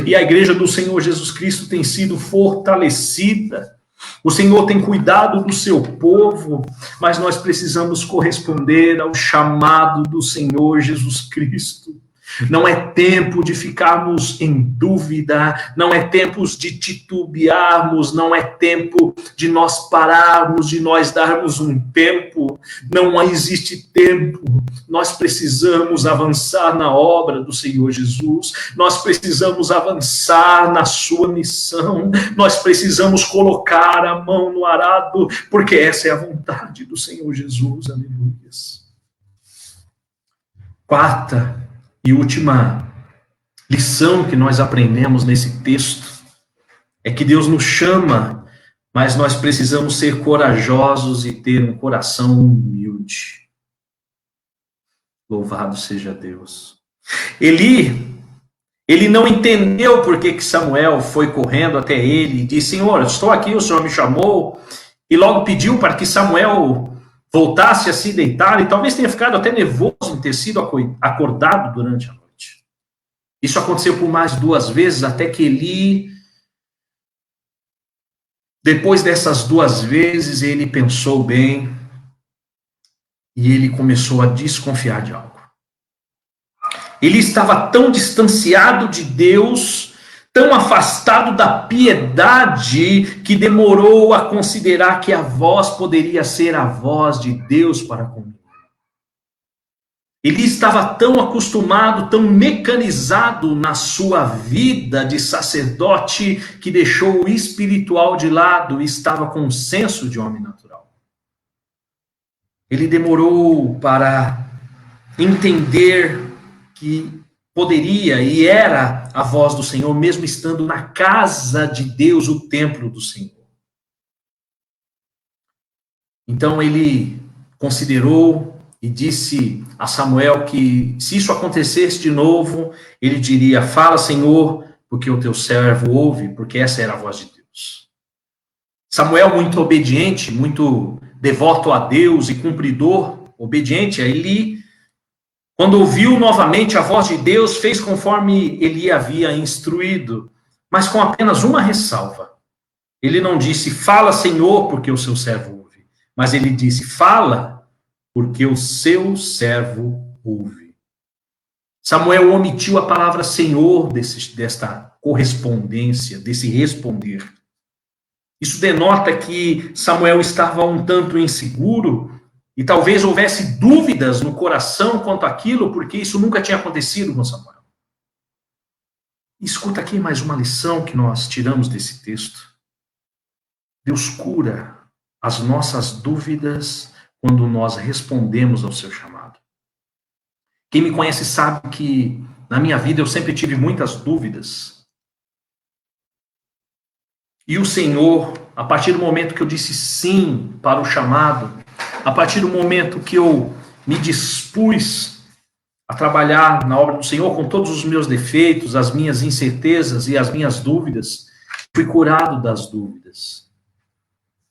E a igreja do Senhor Jesus Cristo tem sido fortalecida. O Senhor tem cuidado do seu povo, mas nós precisamos corresponder ao chamado do Senhor Jesus Cristo. Não é tempo de ficarmos em dúvida, não é tempo de titubearmos, não é tempo de nós pararmos, de nós darmos um tempo. Não existe tempo. Nós precisamos avançar na obra do Senhor Jesus, nós precisamos avançar na sua missão, nós precisamos colocar a mão no arado, porque essa é a vontade do Senhor Jesus. Aleluias. Quarta e última lição que nós aprendemos nesse texto é que Deus nos chama, mas nós precisamos ser corajosos e ter um coração humilde. Louvado seja Deus. Ele não entendeu por que Samuel foi correndo até ele e disse: Senhor, estou aqui, o Senhor me chamou, e logo pediu para que Samuel voltasse a se deitar, e talvez tenha ficado até nervoso em ter sido acordado durante a noite. Isso aconteceu por mais 2 vezes, até que Eli, depois dessas 2 vezes, ele pensou bem, e ele começou a desconfiar de algo. Ele estava tão distanciado de Deus, tão afastado da piedade, que demorou a considerar que a voz poderia ser a voz de Deus para comigo. Ele estava tão acostumado, tão mecanizado na sua vida de sacerdote, que deixou o espiritual de lado e estava com um senso de homem natural. Ele demorou para entender que poderia e era a voz do Senhor, mesmo estando na casa de Deus, o templo do Senhor. Então ele considerou e disse a Samuel que, se isso acontecesse de novo, ele diria: fala, Senhor, porque o teu servo ouve, porque essa era a voz de Deus. Samuel, muito obediente, muito devoto a Deus e cumpridor, obediente a Eli, quando ouviu novamente a voz de Deus, fez conforme Eli havia instruído, mas com apenas uma ressalva. Ele não disse: fala, Senhor, porque o seu servo ouve, mas ele disse: fala, porque o seu servo ouve. Samuel omitiu a palavra Senhor desta correspondência, desse responder. Isso denota que Samuel estava um tanto inseguro, e talvez houvesse dúvidas no coração quanto àquilo, porque isso nunca tinha acontecido com Samuel. Escuta aqui mais uma lição que nós tiramos desse texto. Deus cura as nossas dúvidas quando nós respondemos ao seu chamado. Quem me conhece sabe que na minha vida eu sempre tive muitas dúvidas. E o Senhor, a partir do momento que eu disse sim para o chamado, a partir do momento que eu me dispus a trabalhar na obra do Senhor com todos os meus defeitos, as minhas incertezas e as minhas dúvidas, fui curado das dúvidas.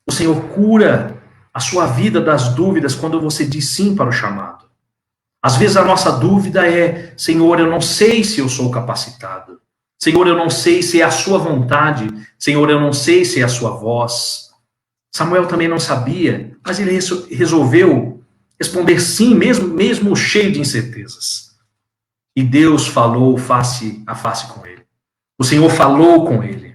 O Senhor cura a sua vida das dúvidas quando você diz sim para o chamado. Às vezes a nossa dúvida é: Senhor, eu não sei se eu sou capacitado. Senhor, eu não sei se é a sua vontade. Senhor, eu não sei se é a sua voz. Samuel também não sabia, mas ele resolveu responder sim, mesmo cheio de incertezas. E Deus falou face a face com ele. O Senhor falou com ele.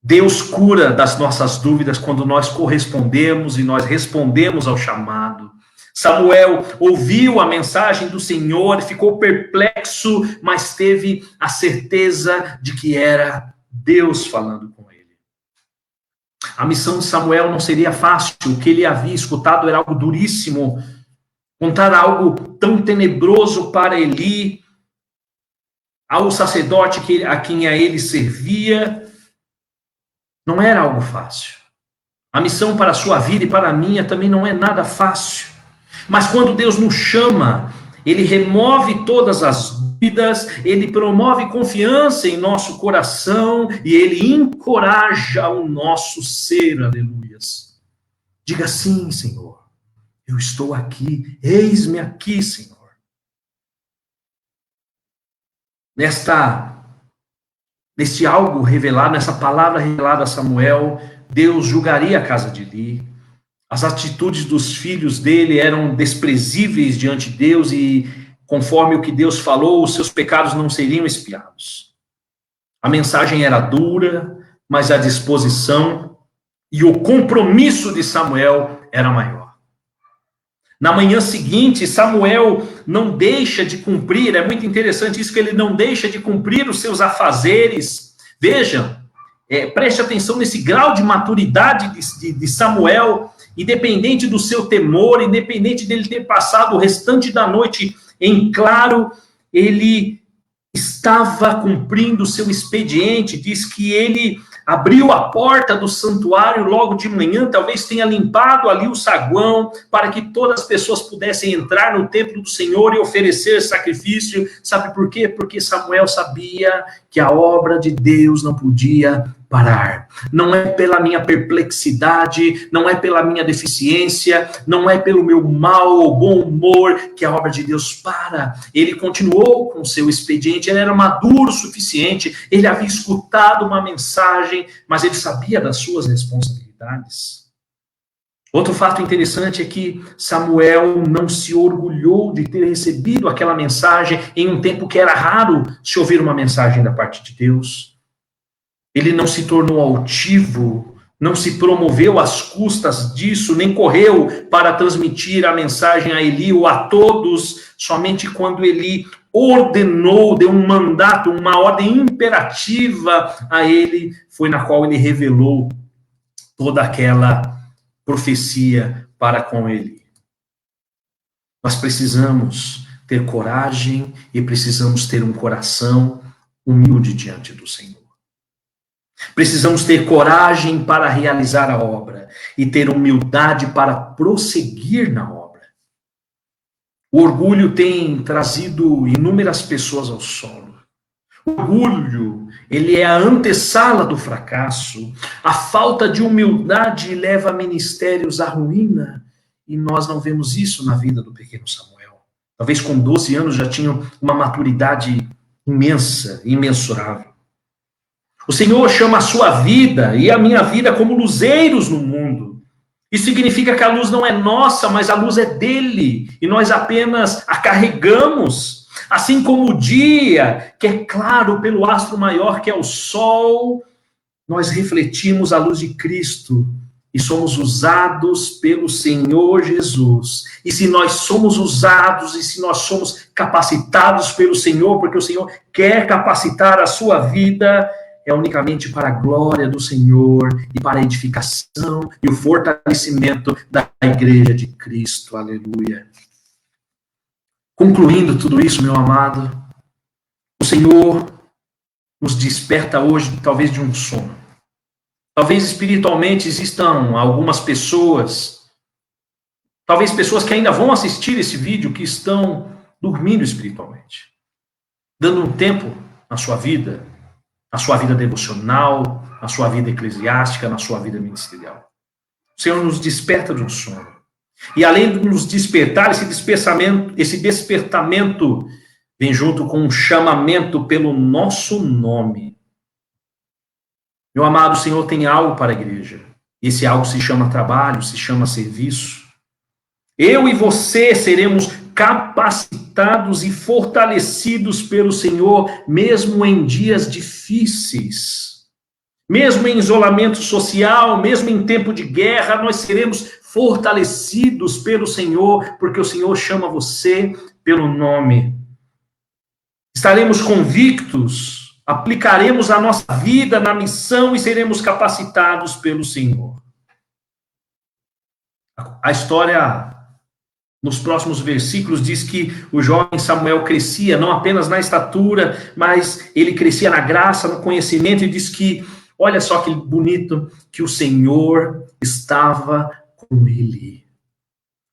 Deus cura das nossas dúvidas quando nós correspondemos e nós respondemos ao chamado. Samuel ouviu a mensagem do Senhor, ficou perplexo, mas teve a certeza de que era Deus falando com ele. A missão de Samuel não seria fácil, o que ele havia escutado era algo duríssimo. Contar algo tão tenebroso para Eli, ao sacerdote a quem ele servia, não era algo fácil. A missão para a sua vida e para a minha também não é nada fácil. Mas quando Deus nos chama, ele remove todas as dúvidas, ele promove confiança em nosso coração e ele encoraja o nosso ser, aleluias. Diga sim, Senhor, eu estou aqui, eis-me aqui, Senhor. Neste algo revelado, nessa palavra revelada a Samuel, Deus julgaria a casa de Eli. As atitudes dos filhos dele eram desprezíveis diante de Deus e conforme o que Deus falou, os seus pecados não seriam expiados. A mensagem era dura, mas a disposição e o compromisso de Samuel era maior. Na manhã seguinte, Samuel não deixa de cumprir, é muito interessante isso, que ele não deixa de cumprir os seus afazeres. Vejam, preste atenção nesse grau de maturidade de Samuel, independente do seu temor, independente dele ter passado o restante da noite em claro, ele estava cumprindo o seu expediente. Diz que ele abriu a porta do santuário logo de manhã, talvez tenha limpado ali o saguão, para que todas as pessoas pudessem entrar no templo do Senhor e oferecer sacrifício. Sabe por quê? Porque Samuel sabia que a obra de Deus não podia parar. Não é pela minha perplexidade, não é pela minha deficiência, não é pelo meu mau ou bom humor que a obra de Deus para. Ele continuou com o seu expediente, ele era maduro o suficiente, ele havia escutado uma mensagem, mas ele sabia das suas responsabilidades. Outro fato interessante é que Samuel não se orgulhou de ter recebido aquela mensagem em um tempo que era raro se ouvir uma mensagem da parte de Deus. Ele não se tornou altivo, não se promoveu às custas disso, nem correu para transmitir a mensagem a Eli ou a todos, somente quando Eli ordenou, deu um mandato, uma ordem imperativa a ele, foi na qual ele revelou toda aquela profecia para com ele. Nós precisamos ter coragem e precisamos ter um coração humilde diante do Senhor. Precisamos ter coragem para realizar a obra e ter humildade para prosseguir na obra. O orgulho tem trazido inúmeras pessoas ao solo. O orgulho, ele é a antessala do fracasso. A falta de humildade leva ministérios à ruína. E nós não vemos isso na vida do pequeno Samuel. Talvez com 12 anos já tinha uma maturidade imensa, imensurável. O Senhor chama a sua vida e a minha vida como luzeiros no mundo. Isso significa que a luz não é nossa, mas a luz é dele. E nós apenas a carregamos. Assim como o dia, que é claro pelo astro maior, que é o sol, nós refletimos a luz de Cristo e somos usados pelo Senhor Jesus. E se nós somos usados e se nós somos capacitados pelo Senhor, porque o Senhor quer capacitar a sua vida, é unicamente para a glória do Senhor e para a edificação e o fortalecimento da igreja de Cristo. Aleluia. Concluindo tudo isso, meu amado, o Senhor nos desperta hoje, talvez de um sono. Talvez espiritualmente existam algumas pessoas, talvez pessoas que ainda vão assistir esse vídeo, que estão dormindo espiritualmente, dando um tempo na sua vida devocional, na sua vida eclesiástica, na sua vida ministerial. O Senhor nos desperta de um sono. E além de nos despertar, esse despertamento vem junto com um chamamento pelo nosso nome. Meu amado, o Senhor tem algo para a igreja. Esse algo se chama trabalho, se chama serviço. Eu e você seremos capacitados e fortalecidos pelo Senhor, mesmo em dias difíceis, mesmo em isolamento social, mesmo em tempo de guerra, nós seremos fortalecidos pelo Senhor, porque o Senhor chama você pelo nome. Estaremos convictos, aplicaremos a nossa vida na missão e seremos capacitados pelo Senhor. A história nos próximos versículos diz que o jovem Samuel crescia, não apenas na estatura, mas ele crescia na graça, no conhecimento, e diz que, olha só que bonito, que o Senhor estava com ele.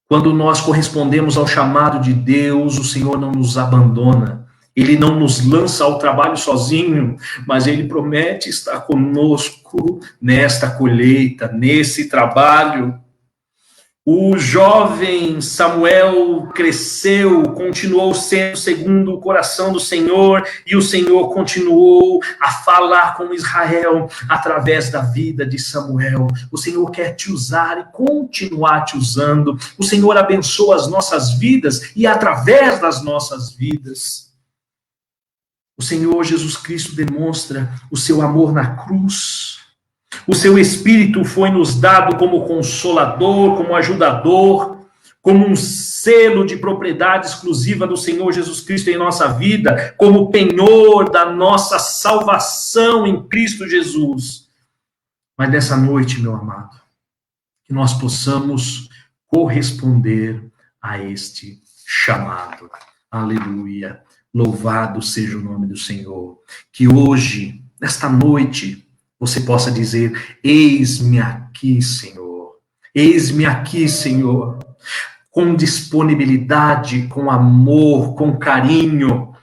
Quando nós correspondemos ao chamado de Deus, o Senhor não nos abandona. Ele não nos lança ao trabalho sozinho, mas ele promete estar conosco nesta colheita, nesse trabalho. O jovem Samuel cresceu, continuou sendo segundo o coração do Senhor, e o Senhor continuou a falar com Israel através da vida de Samuel. O Senhor quer te usar e continuar te usando. O Senhor abençoa as nossas vidas e através das nossas vidas. O Senhor Jesus Cristo demonstra o seu amor na cruz. O seu Espírito foi nos dado como consolador, como ajudador, como um selo de propriedade exclusiva do Senhor Jesus Cristo em nossa vida, como penhor da nossa salvação em Cristo Jesus. Mas nessa noite, meu amado, que nós possamos corresponder a este chamado. Aleluia. Louvado seja o nome do Senhor. Que hoje, nesta noite, você possa dizer: eis-me aqui, Senhor. Eis-me aqui, Senhor. Com disponibilidade, com amor, com carinho,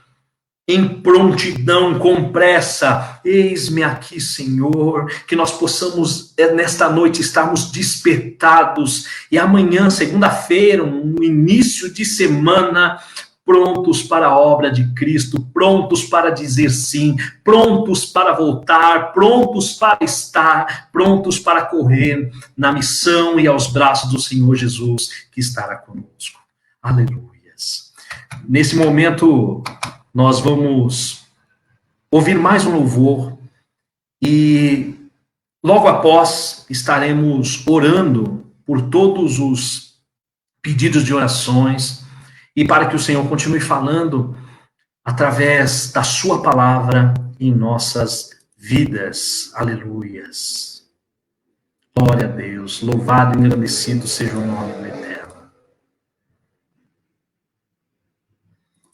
em prontidão, com pressa. Eis-me aqui, Senhor. Que nós possamos, nesta noite, estarmos despertados. E amanhã, segunda-feira, um início de semana, prontos para a obra de Cristo, prontos para dizer sim, prontos para voltar, prontos para estar, prontos para correr na missão e aos braços do Senhor Jesus, que estará conosco. Aleluias. Nesse momento, nós vamos ouvir mais um louvor e logo após estaremos orando por todos os pedidos de orações, e para que o Senhor continue falando através da sua palavra em nossas vidas. Aleluias. Glória a Deus. Louvado e engrandecido seja o nome do Eterno.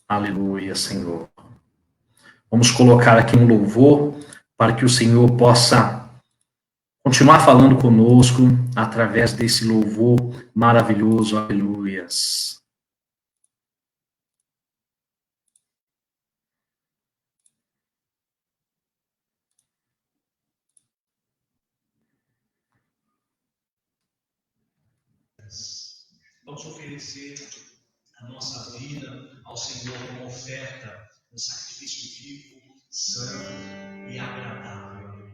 Aleluia, Senhor. Vamos colocar aqui um louvor para que o Senhor possa continuar falando conosco através desse louvor maravilhoso. Aleluias. Vamos oferecer a nossa vida ao Senhor como oferta, um sacrifício vivo, santo e agradável.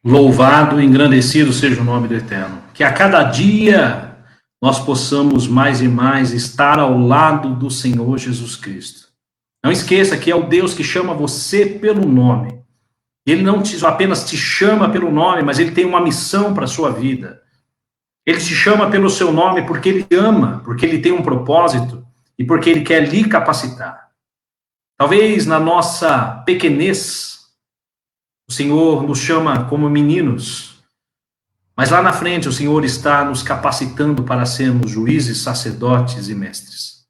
Louvado e engrandecido seja o nome do Eterno. Que a cada dia nós possamos mais e mais estar ao lado do Senhor Jesus Cristo. Não esqueça que é o Deus que chama você pelo nome. Ele não apenas te chama pelo nome, mas ele tem uma missão para a sua vida. Ele te chama pelo seu nome porque ele te ama, porque ele tem um propósito e porque ele quer lhe capacitar. Talvez na nossa pequenez, o Senhor nos chama como meninos, mas lá na frente o Senhor está nos capacitando para sermos juízes, sacerdotes e mestres.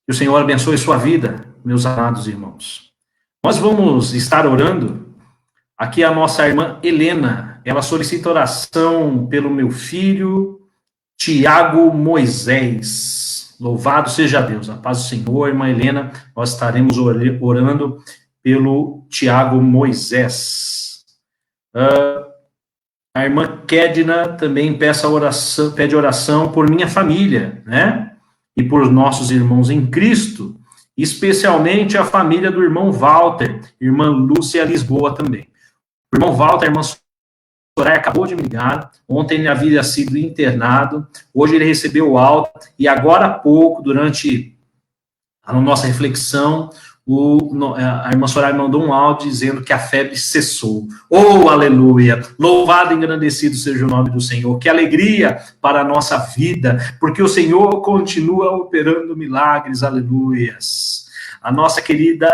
Que o Senhor abençoe sua vida, meus amados irmãos. Nós vamos estar orando. Aqui a nossa irmã Helena, ela solicita oração pelo meu filho, Tiago Moisés. Louvado seja Deus, a paz do Senhor, irmã Helena, nós estaremos orando pelo Tiago Moisés. A irmã Kedna também pede oração por minha família, né? E por nossos irmãos em Cristo, especialmente a família do irmão Walter, irmã Lúcia Lisboa também. O irmão Walter, a irmã Soraya acabou de me ligar, ontem ele havia sido internado, hoje ele recebeu alta, e agora há pouco, durante a nossa reflexão, a irmã Soraya mandou um áudio dizendo que a febre cessou. Oh, aleluia! Louvado e engrandecido seja o nome do Senhor. Que alegria para a nossa vida, porque o Senhor continua operando milagres, aleluias. A nossa querida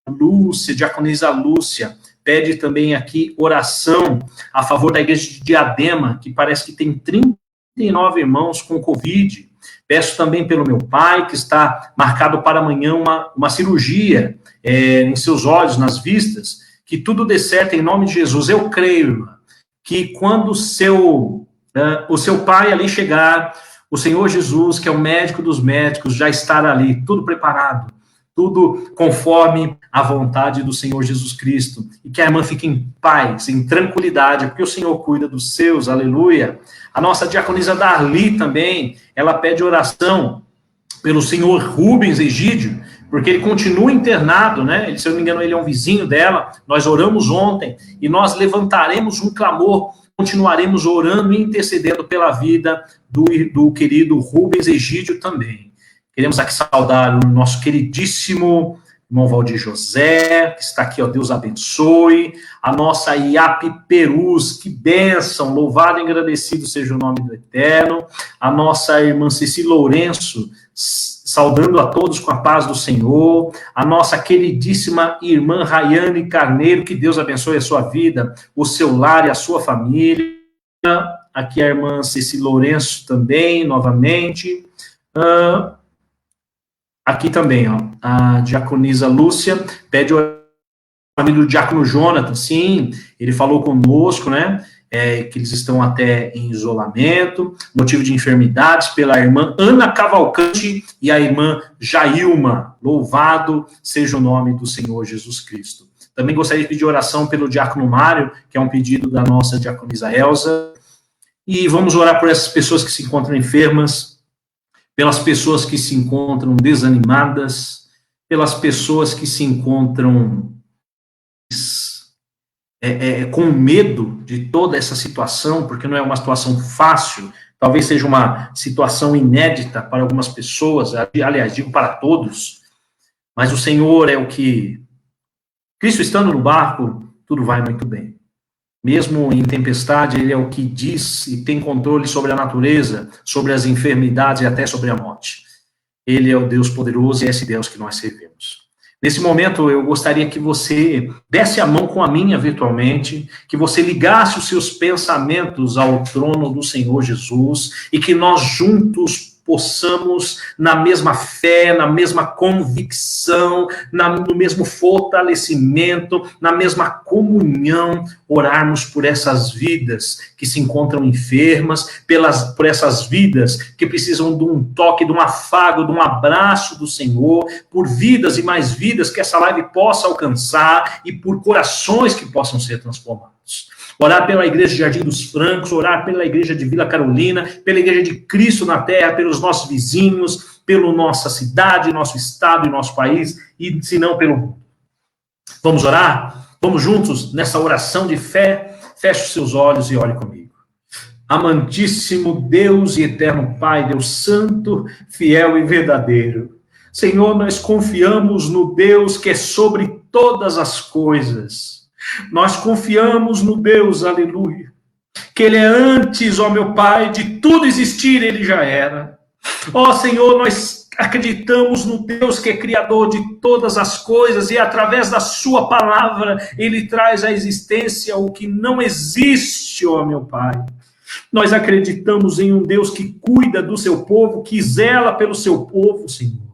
Lúcia, diaconisa Lúcia, pede também aqui oração a favor da igreja de Diadema, que parece que tem 39 irmãos com Covid. Peço também pelo meu pai, que está marcado para amanhã uma cirurgia em seus olhos, nas vistas, que tudo dê certo em nome de Jesus. Eu creio, irmã, que quando o seu pai ali chegar, o Senhor Jesus, que é o médico dos médicos, já estará ali, tudo preparado, tudo conforme a vontade do Senhor Jesus Cristo. E que a irmã fique em paz, em tranquilidade, porque o Senhor cuida dos seus, aleluia. A nossa diaconisa Darli também, ela pede oração pelo senhor Rubens Egídio, porque ele continua internado, né? Se eu não me engano, ele é um vizinho dela. Nós oramos ontem e nós levantaremos um clamor, continuaremos orando e intercedendo pela vida do querido Rubens Egídio também. Queremos aqui saudar o nosso queridíssimo irmão Valdir José, que está aqui, ó, Deus abençoe. A nossa Iape Perus, que bênção, louvado e agradecido seja o nome do Eterno. A nossa irmã Ceci Lourenço, saudando a todos com a paz do Senhor. A nossa queridíssima irmã Rayane Carneiro, que Deus abençoe a sua vida, o seu lar e a sua família. Aqui a irmã Ceci Lourenço também, novamente. Aqui também, ó, a diaconisa Lúcia pede a família do diácono Jonathan. Sim, ele falou conosco, né, que eles estão até em isolamento, motivo de enfermidades, pela irmã Ana Cavalcante e a irmã Jailma. Louvado seja o nome do Senhor Jesus Cristo. Também gostaria de pedir oração pelo diácono Mário, que é um pedido da nossa diaconisa Elza. E vamos orar por essas pessoas que se encontram enfermas, pelas pessoas que se encontram desanimadas, pelas pessoas que se encontram com medo de toda essa situação, porque não é uma situação fácil, talvez seja uma situação inédita para algumas pessoas, aliás, digo para todos, mas o Senhor é o que... Cristo estando no barco, tudo vai muito bem. Mesmo em tempestade, Ele é o que diz e tem controle sobre a natureza, sobre as enfermidades e até sobre a morte. Ele é o Deus poderoso e é esse Deus que nós servimos. Nesse momento, eu gostaria que você desse a mão com a minha virtualmente, que você ligasse os seus pensamentos ao trono do Senhor Jesus e que nós juntos possamos, na mesma fé, na mesma convicção, no mesmo fortalecimento, na mesma comunhão, orarmos por essas vidas que se encontram enfermas, por essas vidas que precisam de um toque, de um afago, de um abraço do Senhor, por vidas e mais vidas que essa live possa alcançar e por corações que possam ser transformados. Orar pela igreja de Jardim dos Francos, orar pela igreja de Vila Carolina, pela igreja de Cristo na Terra, pelos nossos vizinhos, pela nossa cidade, nosso estado e nosso país, e se não pelo mundo. Vamos orar? Vamos juntos nessa oração de fé? Feche os seus olhos e ore comigo. Amantíssimo Deus e eterno Pai, Deus santo, fiel e verdadeiro. Senhor, nós confiamos no Deus que é sobre todas as coisas. Nós confiamos no Deus, aleluia, que Ele é antes, ó meu Pai, de tudo existir, Ele já era. Ó Senhor, nós acreditamos no Deus que é criador de todas as coisas e através da sua palavra Ele traz à existência o que não existe, ó meu Pai. Nós acreditamos em um Deus que cuida do seu povo, que zela pelo seu povo, Senhor.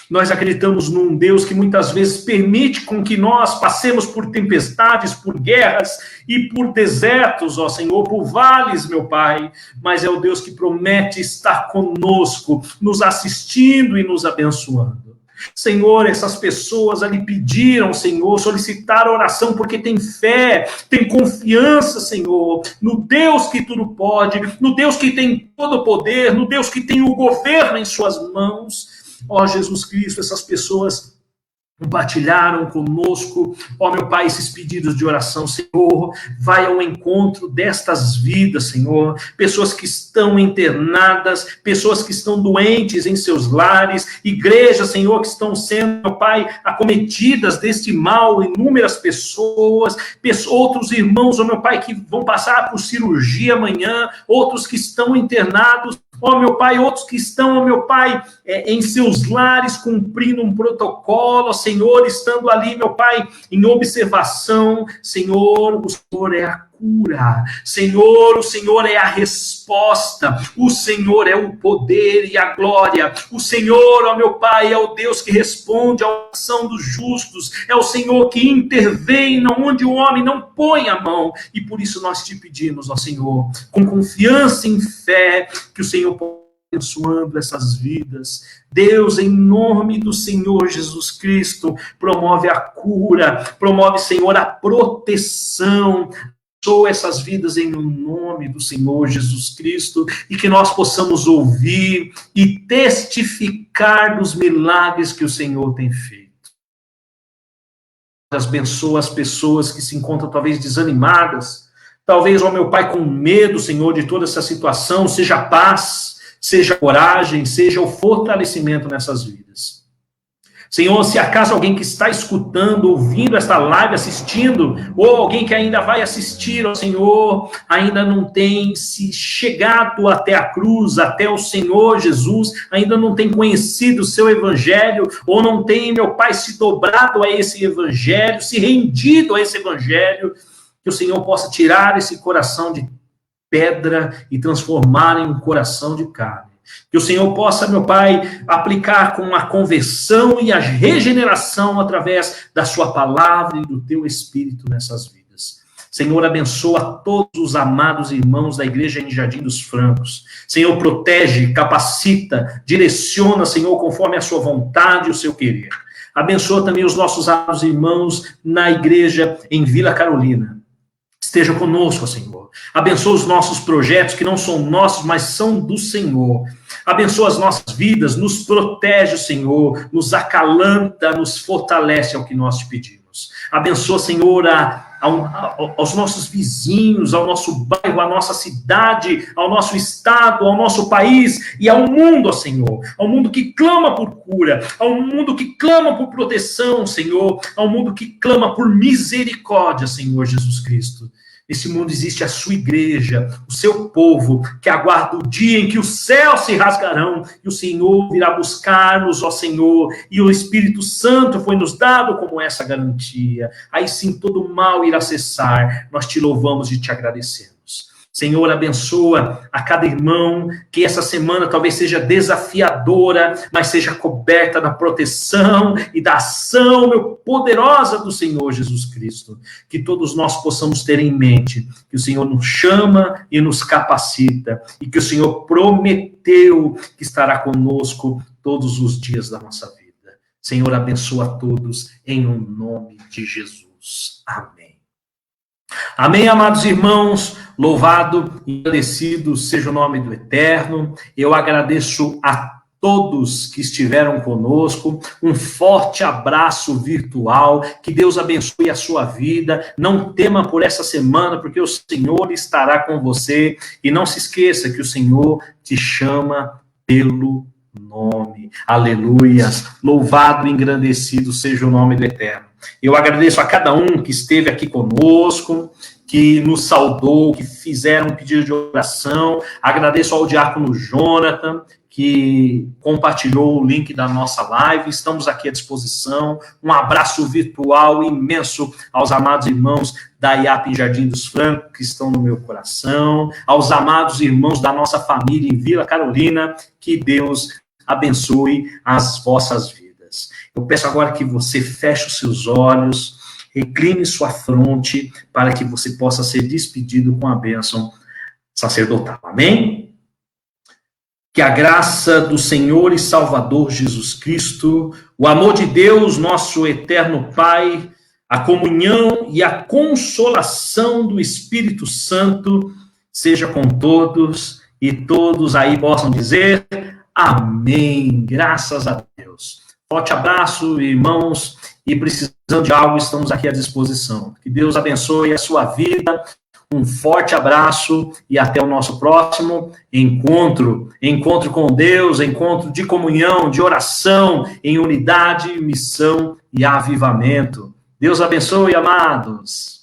Nós acreditamos num Deus que muitas vezes permite com que nós passemos por tempestades, por guerras e por desertos, ó Senhor, por vales, meu Pai, mas é o Deus que promete estar conosco, nos assistindo e nos abençoando. Senhor, essas pessoas ali pediram, Senhor, solicitaram oração porque tem fé, tem confiança, Senhor, no Deus que tudo pode, no Deus que tem todo o poder, no Deus que tem o governo em suas mãos. Ó Jesus Cristo, essas pessoas compartilharam conosco, ó meu Pai, esses pedidos de oração, Senhor, vai ao encontro destas vidas, Senhor, pessoas que estão internadas, pessoas que estão doentes em seus lares, igrejas, Senhor, que estão sendo, meu Pai, acometidas deste mal, inúmeras pessoas, outros irmãos, ó meu Pai, que vão passar por cirurgia amanhã, outros que estão internados, ó meu Pai, outros que estão, ó meu Pai, em seus lares, cumprindo um protocolo, Senhor, estando ali, meu Pai, em observação, Senhor, o Senhor é a cura, Senhor, o Senhor é a resposta, o Senhor é o poder e a glória, o Senhor, ó meu Pai, é o Deus que responde à oração dos justos, é o Senhor que intervém onde o homem não põe a mão, e por isso nós te pedimos, ó Senhor, com confiança e fé, que o Senhor possa abençoando essas vidas. Deus, em nome do Senhor Jesus Cristo, promove a cura, promove, Senhor, a proteção. Abençoa essas vidas em nome do Senhor Jesus Cristo e que nós possamos ouvir e testificar dos milagres que o Senhor tem feito. Abençoa as pessoas que se encontram talvez desanimadas, talvez, ó meu Pai, com medo, Senhor, de toda essa situação, seja paz, seja coragem, seja o fortalecimento nessas vidas. Senhor, se acaso alguém que está escutando, ouvindo esta live, assistindo, ou alguém que ainda vai assistir, ó Senhor, ainda não tem se chegado até a cruz, até o Senhor Jesus, ainda não tem conhecido o seu evangelho, ou não tem, meu Pai, se dobrado a esse evangelho, se rendido a esse evangelho, que o Senhor possa tirar esse coração de pedra e transformar em um coração de carne. Que o Senhor possa, meu Pai, aplicar com a conversão e a regeneração através da sua palavra e do teu Espírito nessas vidas. Senhor, abençoa todos os amados irmãos da igreja em Jardim dos Francos. Senhor, protege, capacita, direciona, Senhor, conforme a sua vontade e o seu querer. Abençoa também os nossos amados irmãos na igreja em Vila Carolina. Esteja conosco, Senhor. Abençoa os nossos projetos, que não são nossos, mas são do Senhor. Abençoa as nossas vidas, nos protege, Senhor, nos acalanta, nos fortalece ao que nós te pedimos. Abençoa, Senhor, aos nossos vizinhos, ao nosso bairro, à nossa cidade, ao nosso estado, ao nosso país e ao mundo, ó Senhor. Ao mundo que clama por cura, ao mundo que clama por proteção, Senhor, ao mundo que clama por misericórdia, Senhor Jesus Cristo. Nesse mundo existe a sua igreja, o seu povo, que aguarda o dia em que os céus se rasgarão e o Senhor virá buscar-nos, ó Senhor, e o Espírito Santo foi nos dado como essa garantia. Aí sim todo mal irá cessar. Nós te louvamos e te agradecemos. Senhor, abençoa a cada irmão, que essa semana talvez seja desafiadora, mas seja coberta da proteção e da ação, meu, poderosa do Senhor Jesus Cristo. Que todos nós possamos ter em mente que o Senhor nos chama e nos capacita, e que o Senhor prometeu que estará conosco todos os dias da nossa vida. Senhor, abençoa a todos em o nome de Jesus. Amém. Amém, amados irmãos. Louvado e agradecido seja o nome do Eterno. Eu agradeço a todos que estiveram conosco. Um forte abraço virtual. Que Deus abençoe a sua vida. Não tema por essa semana, porque o Senhor estará com você. E não se esqueça que o Senhor te chama pelo nome. Aleluias. Louvado e engrandecido seja o nome do Eterno. Eu agradeço a cada um que esteve aqui conosco, que nos saudou, que fizeram um pedido de oração. Agradeço ao diácono Jonathan, que compartilhou o link da nossa live. Estamos aqui à disposição. Um abraço virtual imenso aos amados irmãos da IAP em Jardim dos Francos, que estão no meu coração. Aos amados irmãos da nossa família em Vila Carolina, que Deus abençoe as vossas vidas. Eu peço agora que você feche os seus olhos, recline sua fronte, para que você possa ser despedido com a bênção sacerdotal. Amém? Que a graça do Senhor e Salvador Jesus Cristo, o amor de Deus, nosso eterno Pai, a comunhão e a consolação do Espírito Santo seja com todos, e todos aí possam dizer amém. Graças a Deus. Forte abraço, irmãos, e precisando de algo, estamos aqui à disposição. Que Deus abençoe a sua vida. Um forte abraço e até o nosso próximo encontro. Encontro com Deus, encontro de comunhão, de oração, em unidade, missão e avivamento. Deus abençoe, amados.